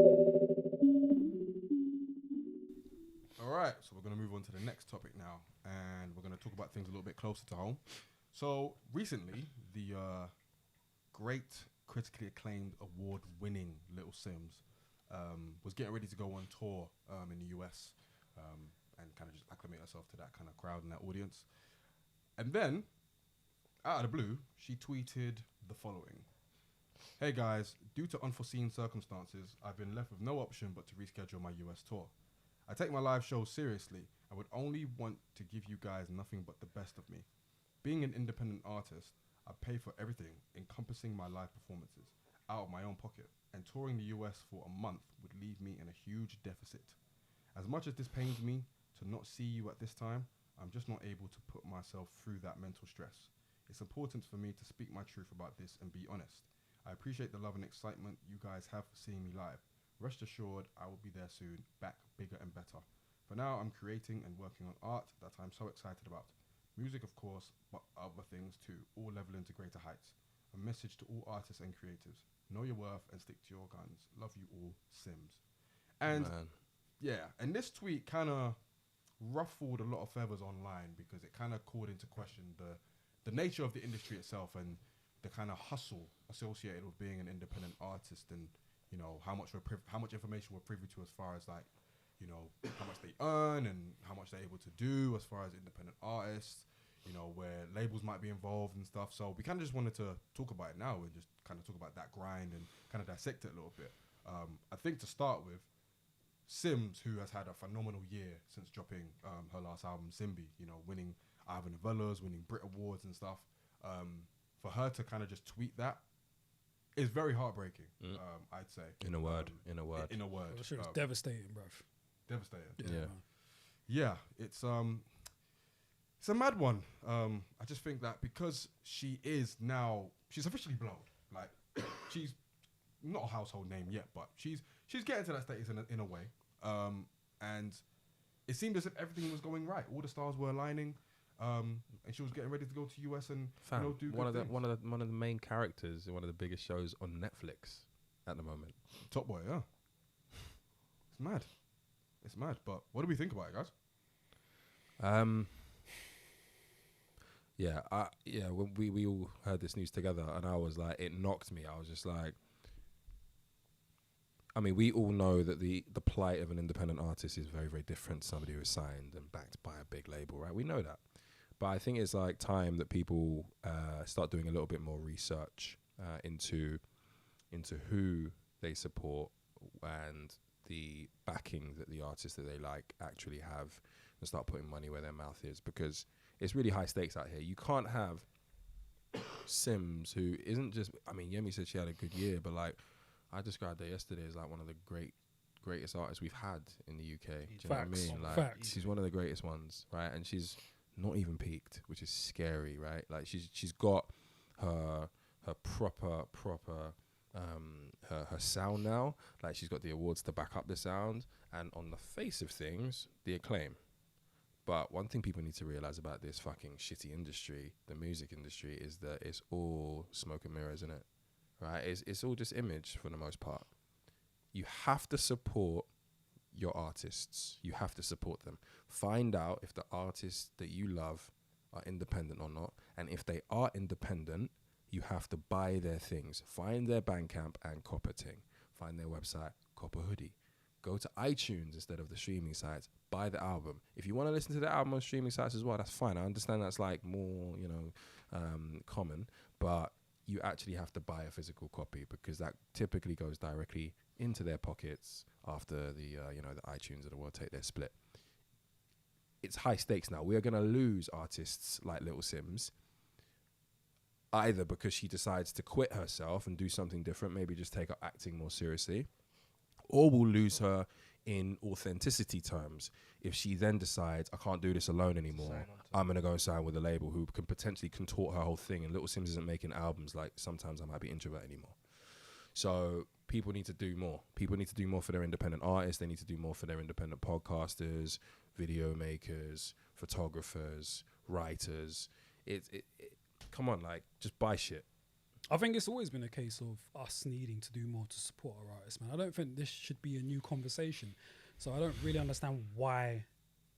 All right, so we're going to move on to the next topic now, and we're going to talk about things a little bit closer to home. So recently, the great, critically acclaimed, award-winning Little Simz was getting ready to go on tour in the US and kind of just acclimate herself to that kind of crowd and that audience. And then, out of the blue, she tweeted the following. Hey guys, due to unforeseen circumstances, I've been left with no option but to reschedule my US tour. I take my live shows seriously. I would only want to give you guys nothing but the best of me. Being an independent artist, I pay for everything, encompassing my live performances, out of my own pocket, and touring the US for a month would leave me in a huge deficit. As much as this pains me to not see you at this time, I'm just not able to put myself through that mental stress. It's important for me to speak my truth about this and be honest. I appreciate the love and excitement you guys have for seeing me live. Rest assured, I will be there soon, back bigger and better. For now, I'm creating and working on art that I'm so excited about. Music, of course, but other things too, all leveling to greater heights. A message to all artists and creatives. Know your worth and stick to your guns. Love you all, Simz. And yeah, and this tweet kind of ruffled a lot of feathers online because it kind of called into question the nature of the industry itself and the kind of hustle associated with being an independent artist, and you know how much information we're privy to as far as like, you know, how much they earn and how much they're able to do as far as independent artists, you know, where labels might be involved and stuff. So we kind of just wanted to talk about it now and just kind of talk about that grind and kind of dissect it a little bit. I think to start with, Simz, who has had a phenomenal year since dropping her last album, Simbi, you know, winning Ivor Novellas, winning Brit Awards and stuff. For her to kind of just tweet that is very heartbreaking, I'd say. In a word. That shit was devastating, bruv. Devastating. Yeah, it's a mad one. I just think that because she's officially blown. Like, she's not a household name yet, but she's getting to that status in a way. And it seemed as if everything was going right. All the stars were aligning. And she was getting ready to go to US and do one of the main characters in one of the biggest shows on Netflix at the moment. Top Boy, yeah. It's mad. But what do we think about it, guys? When we all heard this news together, and I was like, it knocked me. I was just like, I mean, we all know that the plight of an independent artist is very, very different to somebody who is signed and backed by a big label, right? We know that. But I think it's like time that people start doing a little bit more research into who they support and the backing that the artists that they like actually have, and start putting money where their mouth is, because it's really high stakes out here. You can't have Simz, who isn't just, I mean, Yemi said she had a good year, but like, I described her yesterday as like one of the greatest artists we've had in the UK. Do you know what I mean? Like, she's one of the greatest ones, right? And she's not even peaked, which is scary, right? Like, she's got her proper her sound now. Like, she's got the awards to back up the sound, and on the face of things, the acclaim. But one thing people need to realize about this fucking shitty industry, the music industry, is that it's all smoke and mirrors, isn't it? Right? It's all just image for the most part. You have to support your artists. You have to support them. Find out if the artists that you love are independent or not. And if they are independent, you have to buy their things. Find their Bandcamp and cop a ting. Find their website, cop a hoodie. Go to iTunes instead of the streaming sites. Buy the album. If you want to listen to the album on streaming sites as well, that's fine. I understand that's like more, common. But you actually have to buy a physical copy, because that typically goes directly into their pockets after the iTunes of the world take their split. It's high stakes now. We are going to lose artists like Little Simz, either because she decides to quit herself and do something different, maybe just take her acting more seriously, or we'll lose her in authenticity terms if she then decides, I can't do this alone anymore. I'm going to go and sign with a label who can potentially contort her whole thing, and Little Simz isn't making albums like Sometimes I Might Be Introvert anymore. So people need to do more. People need to do more for their independent artists. They need to do more for their independent podcasters, video makers, photographers, writers. Come on, like, just buy shit. I think it's always been a case of us needing to do more to support our artists, man. I don't think this should be a new conversation. So I don't really understand why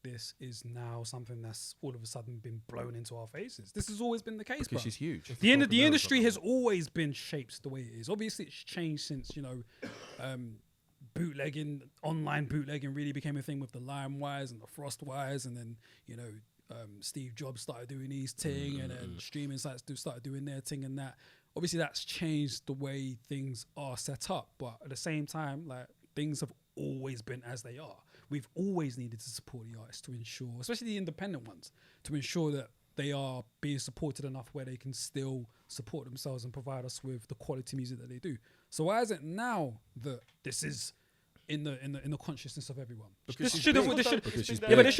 this is now something that's all of a sudden been blown into our faces. This has always been the case, Because bro. she's huge. The industry has always been shaped the way it is. Obviously, it's changed since, bootlegging, online bootlegging really became a thing with the LimeWires and the FrostWires, and then, Steve Jobs started doing his thing, and then streaming sites started doing their thing and that. Obviously, that's changed the way things are set up, but at the same time, like, things have always been as they are. We've always needed to support the artists to ensure, especially the independent ones, to ensure that they are being supported enough where they can still support themselves and provide us with the quality music that they do. So why is it now that this is in the consciousness of everyone? But it should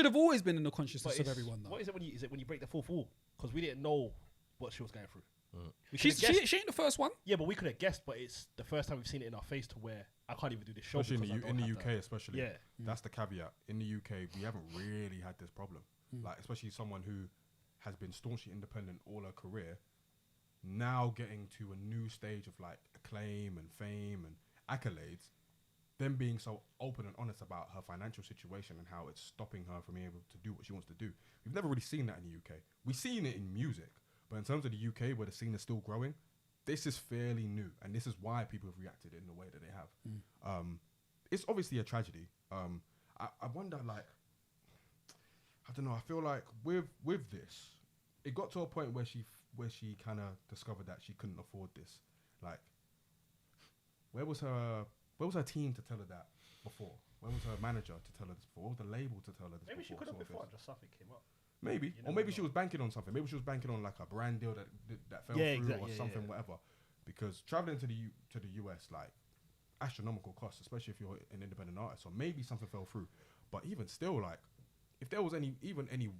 have always been in the consciousness of everyone, though. What is it when you break the fourth wall? Because we didn't know what she was going through. She ain't the first one. Yeah, but we could have guessed. But it's the first time we've seen it in our face to where I can't even do this show. Especially in the UK, especially. Yeah, that's the caveat. In the UK, we haven't really had this problem. Like, especially someone who has been staunchly independent all her career, now getting to a new stage of like acclaim and fame and accolades, them being so open and honest about her financial situation and how it's stopping her from being able to do what she wants to do. We've never really seen that in the UK. We've seen it in music. But in terms of the UK, where the scene is still growing, this is fairly new, and this is why people have reacted in the way that they have. It's obviously a tragedy. I wonder, like, I don't know. I feel like with this, it got to a point where she kind of discovered that she couldn't afford this. Like, where was her team to tell her that before? Where was her manager to tell her this before? Where was the label to tell her this? Maybe before? she could have before, just something came up. Maybe, or maybe she was banking on something. Maybe she was banking on like a brand deal that fell through or something, whatever. Because traveling to the US, like, astronomical costs, especially if you're an independent artist. So maybe something fell through, but even still, like, if there was any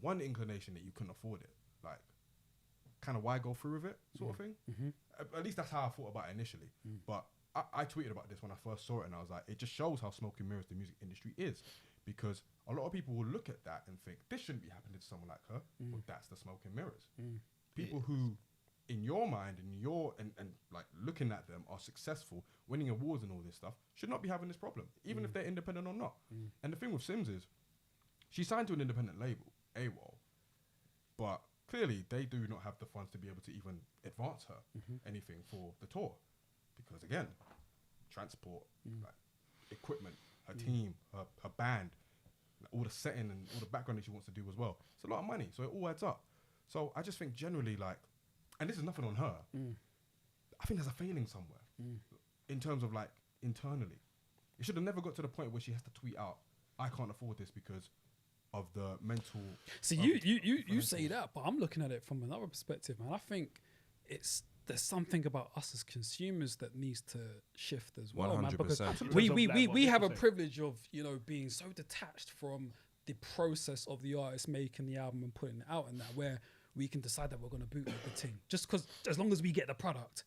one inclination that you couldn't afford it, like, kind of why go through with it, sort of thing. At least that's how I thought about it initially. But I tweeted about this when I first saw it, and I was like, it just shows how smoke and mirrors the music industry is. Because a lot of people will look at that and think, this shouldn't be happening to someone like her. But that's the smoke and mirrors. People who, in your mind, and like looking at them, are successful, winning awards and all this stuff, should not be having this problem, even if they're independent or not. And the thing with Simz is, she signed to an independent label, AWOL, but clearly they do not have the funds to be able to even advance her anything for the tour. Because again, transport, like, equipment, her team, her band, all the setting and all the background that she wants to do as well. It's a lot of money, so it all adds up. So I just think generally, like, and this is nothing on her, I think there's a failing somewhere in terms of, like, internally. It should have never got to the point where she has to tweet out, I can't afford this because of the mental... See, you say that, but I'm looking at it from another perspective, man. I think there's something about us as consumers that needs to shift as well, 100%. Man. Because we have a privilege of, being so detached from the process of the artist making the album and putting it out, and that where we can decide that we're going to bootleg the thing, just because as long as we get the product.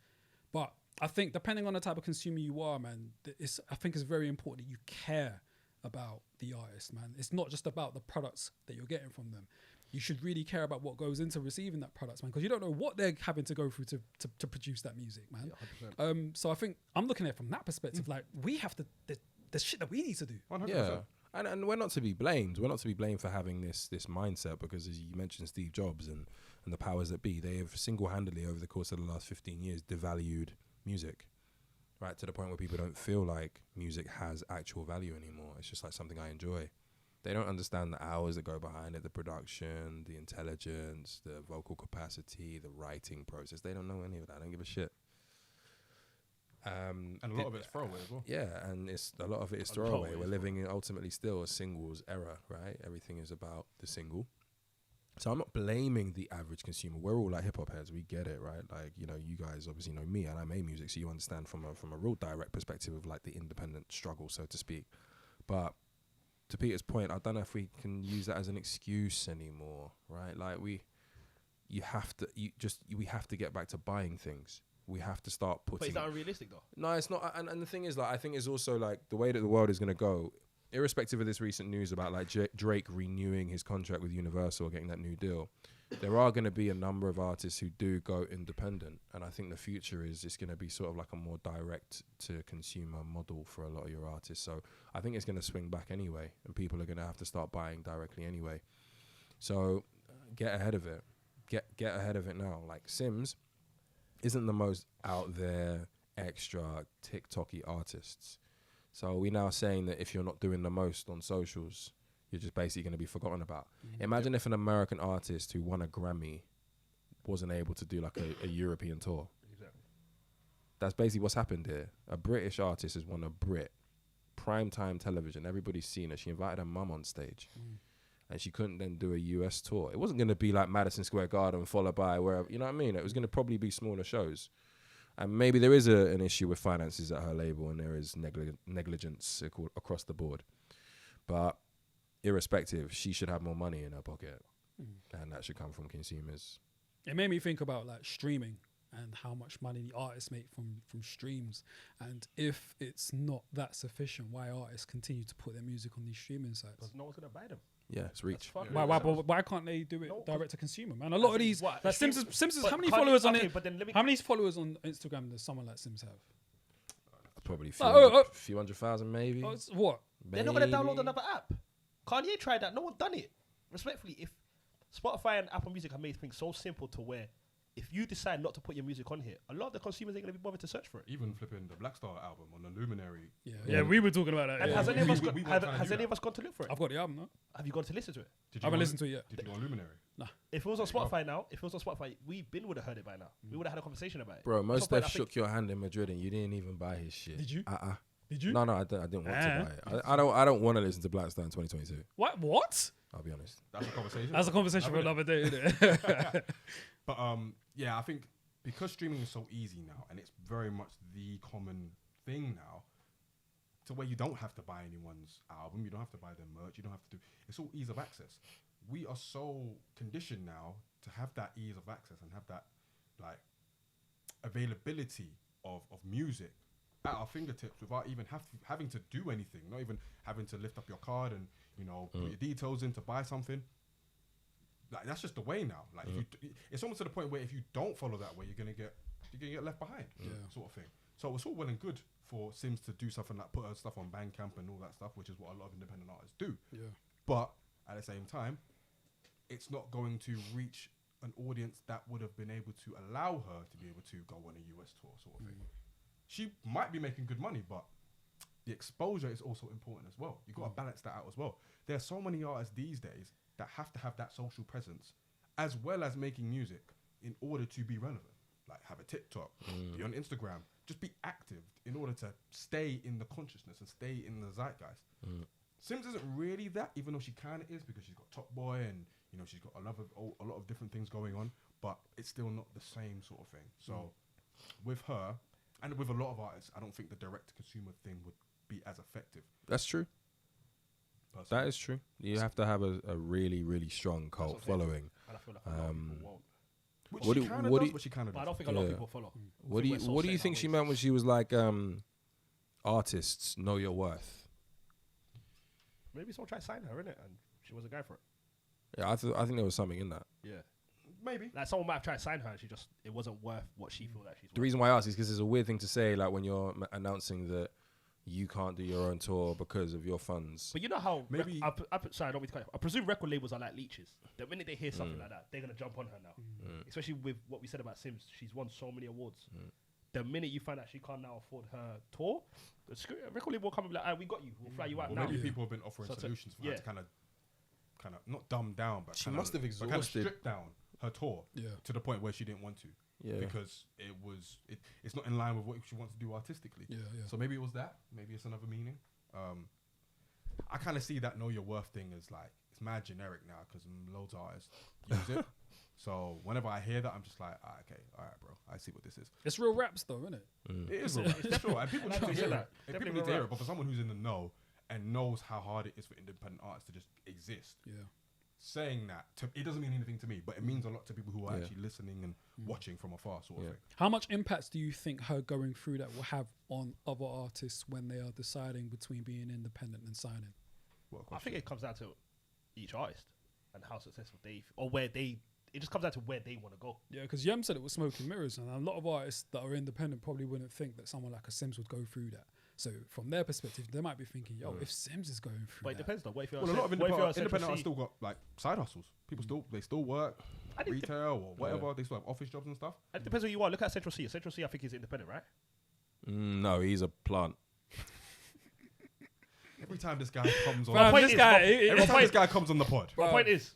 But I think depending on the type of consumer you are, man, I think it's very important that you care about the artist, man. It's not just about the products that you're getting from them. You should really care about what goes into receiving that product, man, because you don't know what they're having to go through to produce that music, man. Yeah, so I think I'm looking at it from that perspective. Like, we have to, there's shit that we need to do. 100%. Yeah. And we're not to be blamed. We're not to be blamed for having this mindset, because as you mentioned, Steve Jobs and the powers that be, they have single-handedly over the course of the last 15 years devalued music, right, to the point where people don't feel like music has actual value anymore. It's just like something I enjoy. They don't understand the hours that go behind it, the production, the intelligence, the vocal capacity, the writing process. They don't know any of that. I don't give a shit. And a lot of it's throwaway as well. Yeah, and a lot of it is throwaway. We're living in ultimately still a singles era, right? Everything is about the single. So I'm not blaming the average consumer. We're all like hip hop heads. We get it, right? Like, you guys obviously know me, and I make music, so you understand from a real direct perspective of like the independent struggle, so to speak. But to Peter's point, I don't know if we can use that as an excuse anymore, right? Like we have to get back to buying things. We have to start putting... But is that unrealistic though? No, it's not. And the thing is, like, I think it's also like the way that the world is going to go, irrespective of this recent news about like Drake renewing his contract with Universal or getting that new deal, there are going to be a number of artists who do go independent, and I think the future is it's going to be sort of like a more direct to consumer model for a lot of your artists. So I think it's going to swing back anyway, and people are going to have to start buying directly anyway. So get ahead of it. Get ahead of it now. Like Simz isn't the most out there extra TikTok-y artists. So we're now saying that if you're not doing the most on socials, you're just basically going to be forgotten about. Imagine if an American artist who won a Grammy wasn't able to do like a European tour. Exactly. That's basically what's happened here. A British artist has won a Brit. Primetime television. Everybody's seen her. She invited her mum on stage. And she couldn't then do a US tour. It wasn't going to be like Madison Square Garden followed by wherever, you know what I mean? It was going to probably be smaller shows. And maybe there is an issue with finances at her label and there is negligence across the board. But irrespective, she should have more money in her pocket. And that should come from consumers. It made me think about like streaming and how much money the artists make from streams. And if it's not that sufficient, why artists continue to put their music on these streaming sites? Because no one's going to buy them. Yeah, it's reach. Why can't they do it direct to consumer, man? A lot of these, like Simz, how many can't followers you- on okay, it? but then let me- How many followers on Instagram does someone like Simz have? Probably few hundred thousand maybe. Oh, it's what? They're not going to download another app. Kanye tried that. No one done it. Respectfully, if Spotify and Apple Music have made things so simple to where if you decide not to put your music on here, a lot of the consumers ain't going to be bothered to search for it. Even flipping the Black Star album on the Luminary. Yeah, we were talking about that. And yeah. has any of us we got- weren't have- trying to has do any that. of us gone to look for it? I've got the album, no? Have you gone to listen to it? Did I haven't listened to it yet. Did you go on Luminary? If it was on Spotify now, we would have heard it by now. We would have had a conversation about it. Bro, At most some point, Def I think- shook your hand in Madrid and you didn't even buy his shit. Did you? Did you? No, I didn't want to buy it. I don't want to listen to Black Star in 2022. What? I'll be honest. That's a conversation. That's a conversation for Haven't another day, isn't it? But yeah, I think because streaming is so easy now, and it's very much the common thing now, to where you don't have to buy anyone's album, you don't have to buy their merch, you don't have to do. It's all ease of access. We are so conditioned now to have that ease of access and have that like availability of music at our fingertips without even having to do anything, not even having to lift up your card and put your details in to buy something. Like that's just the way now. Like it's almost to the point where if you don't follow that way, you're gonna get left behind, sort of thing. So it's all well and good for Simz to do something like put her stuff on Bandcamp and all that stuff, which is what a lot of independent artists do. Yeah. But at the same time, it's not going to reach an audience that would have been able to allow her to be able to go on a US tour, sort of thing. She might be making good money, but the exposure is also important as well. You've got to balance that out as well. There are so many artists these days that have to have that social presence as well as making music in order to be relevant. Like have a TikTok, be on Instagram, just be active in order to stay in the consciousness and stay in the zeitgeist. Simz isn't really that, even though she kind of is because she's got Top Boy and she's got a lot of different things going on, but it's still not the same sort of thing. So with her and with a lot of artists, I don't think the direct to consumer thing would be as effective. That's true. Personally. That is true. You have to have a really, really strong cult following. And I feel like a lot of people won't. Which What she do- kind of what does, do- but she kind of But I does. don't think a lot of Yeah. people follow. What do you think she meant when she was like, artists know your worth? Maybe someone tried to sign her, innit? And she was a guy for it. Yeah, I think there was something in that. Yeah. Maybe. Like someone might have tried to sign her and it wasn't worth what she felt like she's The worth. reason why I ask is because it's a weird thing to say, like when you're announcing that you can't do your own tour because of your funds. But you know how Maybe- sorry, I don't mean to cut you off. I presume record labels are like leeches. The minute they hear something like that, they're gonna jump on her now. Especially with what we said about Simz, she's won so many awards. The minute you find out she can't now afford her tour, the record label will come and be like, "We got you. We'll fly you out Or now." maybe people have been offering So to- solutions for her yeah. to kind of not dumb down, but She kinda- must have but kinda exhausted- strip down her tour to the point where she didn't want to. Yeah. Because it's not in line with what she wants to do artistically. Yeah. So maybe it was that. Maybe it's another meaning. I kind of see that know your worth thing as like it's mad generic now because loads of artists use it. So whenever I hear that, I'm just like, okay, all right, bro, I see what this is. It's real raps though, isn't it? It is real. It's sure, and people need to Definitely hear real. it. And Definitely people need to real hear it. But for someone who's in the know and knows how hard it is for independent artists to just exist, Yeah. saying that it doesn't mean anything to me, but it means a lot to people who are Yeah. actually listening and watching from afar, sort of Yeah. thing. How much impact do you think her going through that will have on other artists when they are deciding between being independent and signing? What a I question. think it comes down to each artist and how successful or where they it just comes down to where they want to go. Yeah, because Yem said it was smoke and mirrors, and a lot of artists that are independent probably wouldn't think that someone like a Simz would go through that. So from their perspective, they might be thinking, yo, if Simz is going through But it that. depends though. What if you're Well, a lot of independent artists still got like side hustles. People still work retail or whatever. They still have office jobs and stuff. It depends who you are. Look at Central C. Central C, I think, is independent, right? No, he's a plant. Every time this guy comes on, Fam, every time this guy comes on the pod, My point is,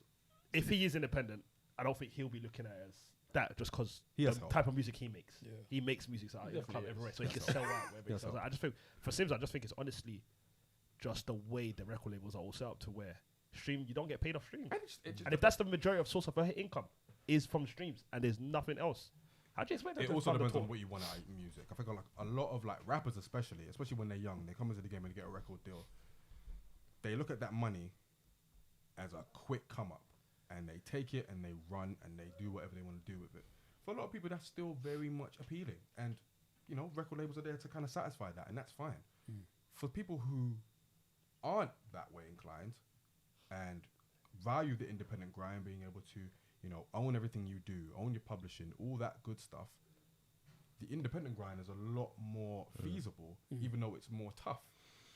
if he is independent, I don't think he'll be looking at it as that just because the type of music he makes. Yeah. He makes music so in the club everywhere, so he can sell out wherever he sells. I just think for Simz, I just think it's honestly just the way the record labels are all set up to where you don't get paid off streams. And if that's the majority of source of her income is from streams and there's nothing else, how do you expect that? It also depends on what you want out of music. I think like a lot of like rappers, especially when they're young, they come into the game and get a record deal. They look at that money as a quick come up, and they take it and they run and they do whatever they want to do with it. For a lot of people, that's still very much appealing, and you know, record labels are there to kind of satisfy that, and that's fine. For people who aren't that way inclined and value the independent grind, being able to, you know, own everything you do, own your publishing, all that good stuff, the independent grind is a lot more feasible, even though it's more tough,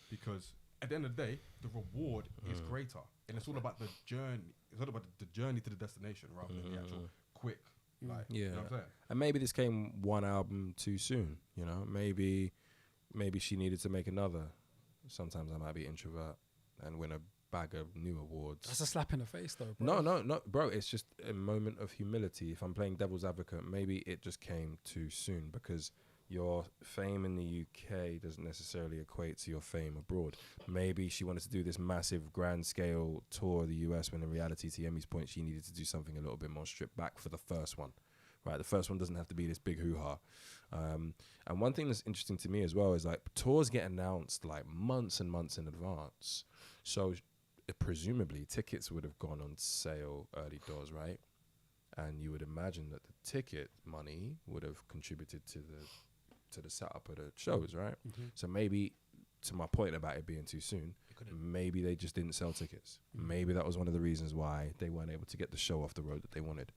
because at the end of the day, the reward is greater, and it's all about the journey. It's all about the journey to the destination rather than the actual quick. Like, you know what I'm saying? And maybe this came one album too soon. You know, maybe she needed to make another. Sometimes I might be introvert and win a bag of new awards. That's a slap in the face, though, bro. No, bro. It's just a moment of humility. If I'm playing devil's advocate, maybe it just came too soon because your fame in the UK doesn't necessarily equate to your fame abroad. Maybe she wanted to do this massive grand scale tour of the US when in reality, to Yemi's point, she needed to do something a little bit more stripped back for the first one. Right, the first one doesn't have to be this big hoo-ha. And one thing that's interesting to me as well is like tours get announced like months and months in advance. So presumably tickets would have gone on sale early doors, right? And you would imagine that the ticket money would have contributed to the setup of the shows, right? So maybe, to my point about it being too soon, maybe they just didn't sell tickets. Maybe that was one of the reasons why they weren't able to get the show off the road that they wanted.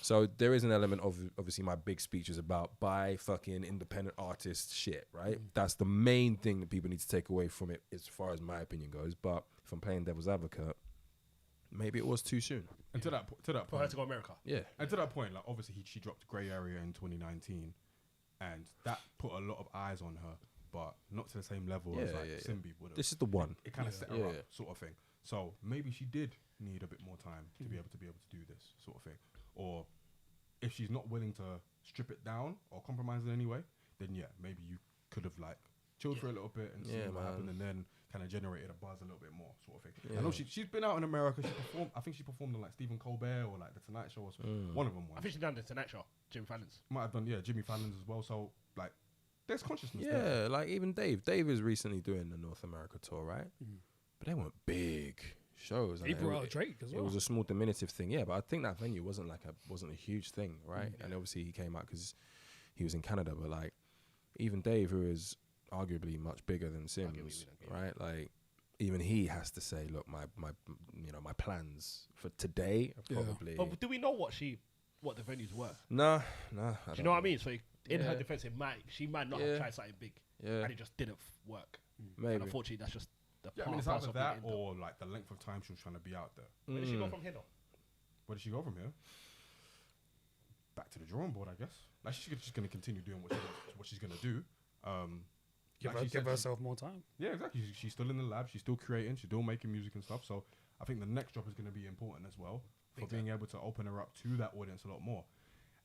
So there is an element of, obviously my big speech is about buy fucking independent artist shit, right? That's the main thing that people need to take away from it as far as my opinion goes. But if I'm playing devil's advocate, maybe it was too soon. And to that point, for her to go to America. Yeah. And to that point, like obviously she dropped Grey Area in 2019, and that put a lot of eyes on her, but not to the same level as like Simbi would have. This is the one. It kind of set her up, sort of thing. So maybe she did need a bit more time to be able to do this sort of thing. Or if she's not willing to strip it down or compromise in any way, then yeah, maybe you could have like chilled for a little bit and seen what happened, and then kind of generated a buzz a little bit more, sort of thing. I know she's been out in America. I think she performed on like Stephen Colbert or like the Tonight Show or something. One of them. I think she's done the Tonight Show. Jimmy Fallon's. Might have done, Jimmy Fallon's as well. So like, there's consciousness. Yeah, there. like even Dave. Dave is recently doing the North America tour, right? But they weren't big shows. He brought out Drake as well. It was a small diminutive thing, yeah. But I think that venue wasn't a huge thing, right? And obviously he came out because he was in Canada. But like, even Dave, who is arguably much bigger than Simz, right? Like, even he has to say, look, my plans for today are probably. But do we know what the venues were? Nah. Do you know what I mean? So in her defense, she might not have tried something big, and it just didn't work. Maybe. And unfortunately, that's just the part. I mean, it's either that or like the length of time she was trying to be out there. Where did she go from here, though? Where did she go from here? Back to the drawing board, I guess. Like she's just going to continue doing what she's going to do. Give herself more time. Yeah, exactly. She's still in the lab. She's still creating. She's still making music and stuff. So I think the next drop is going to be important as well for being able to open her up to that audience a lot more.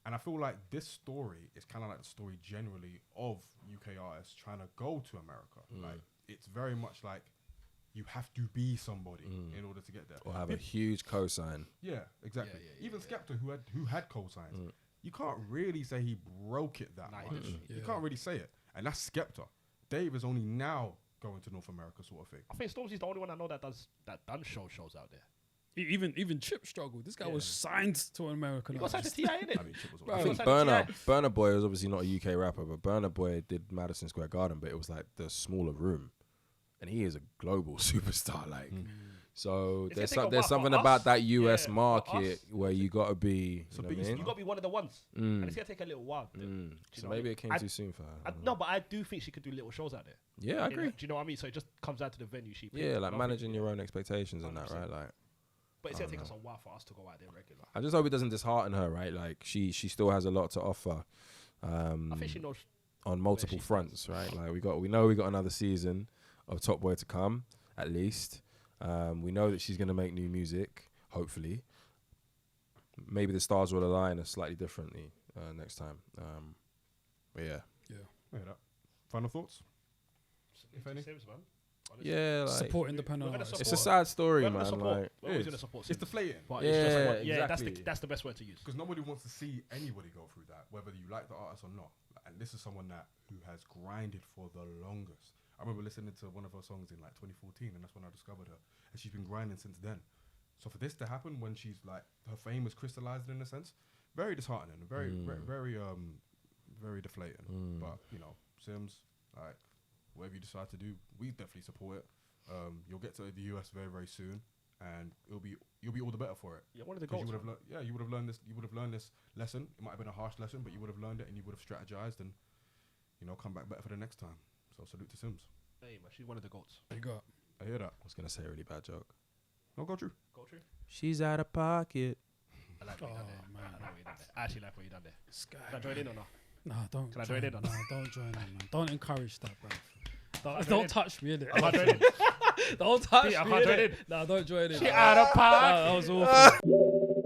And I feel like this story is kind of like the story generally of UK artists trying to go to America. Like it's very much like you have to be somebody in order to get there. Or have a huge cosign. Yeah, exactly. Even Skepta, who had cosigns, you can't really say he broke it that much. You can't really say it. And that's Skepta. Dave is only now going to North America, sort of thing. I think Stormzy's the only one I know that done shows out there. Even Chip struggled. This guy was signed to an American artist. He got signed to T.I., innit? I mean, Chip was I think Burna Boy was obviously not a UK rapper, but Burna Boy did Madison Square Garden, but it was like the smaller room. And he is a global superstar, like. So It's there's something for about us, that US for market us, where you gotta be. So You know what I beast, mean? You got to be one of the ones. And it's going to take a little while. Do you So know what I maybe mean? it came too soon for her. No, but I do think she could do little shows out there. Yeah, I agree. Do you know what I mean? So it just comes down to the venue she picks. Yeah, I like don't managing think- your own expectations and that, 100%. right? Like, But it's going to take us a while for us to go out there regular. I just hope it doesn't dishearten her, right? Like, she still has a lot to offer. I think she knows. On multiple she fronts, right? Like we know we got another season of Top Boy to come, at least. We know that she's gonna make new music, hopefully. Maybe the stars will align slightly differently next time. But yeah. Yeah, that. Final thoughts? If any? Sims, man. Honestly. Yeah, like, Support independent we're gonna artists. it's a sad story, We're man. gonna support. Like, We're always going to support It's Sims. deflating. But Yeah, it's just like, exactly. that's the best word to use. Because nobody wants to see anybody go through that, whether you like the artist or not. And this is someone who has grinded for the longest. I remember listening to one of her songs in like 2014, and that's when I discovered her. And she's been grinding since then. So for this to happen when she's like her fame is crystallized in a sense, very disheartening, very deflating. But you know, Sims, like whatever you decide to do, we definitely support it. You'll get to the US very, very soon, and you'll be all the better for it. Yeah, one of the 'Cause goals. you would have learned this. You would have learned this lesson. It might have been a harsh lesson, but you would have learned it, and you would have strategized, and come back better for the next time. So salute to Sims. Hey, man, she's one of the goats. You got. I hear that. I was gonna say a really bad joke. No, go true. Go true. She's out of pocket. I like what you done there. Oh, man. I like what you done there. I actually like what you done there. Sky. Can I join in or not? Nah, don't. Can I join in or No, not? don't join in, man. Don't encourage that, bro. Don't Don't touch me, innit? I can't join in. Don't touch Yeah, I me, can't join innit? in. Nah, don't join in. She out of pocket. That was awful.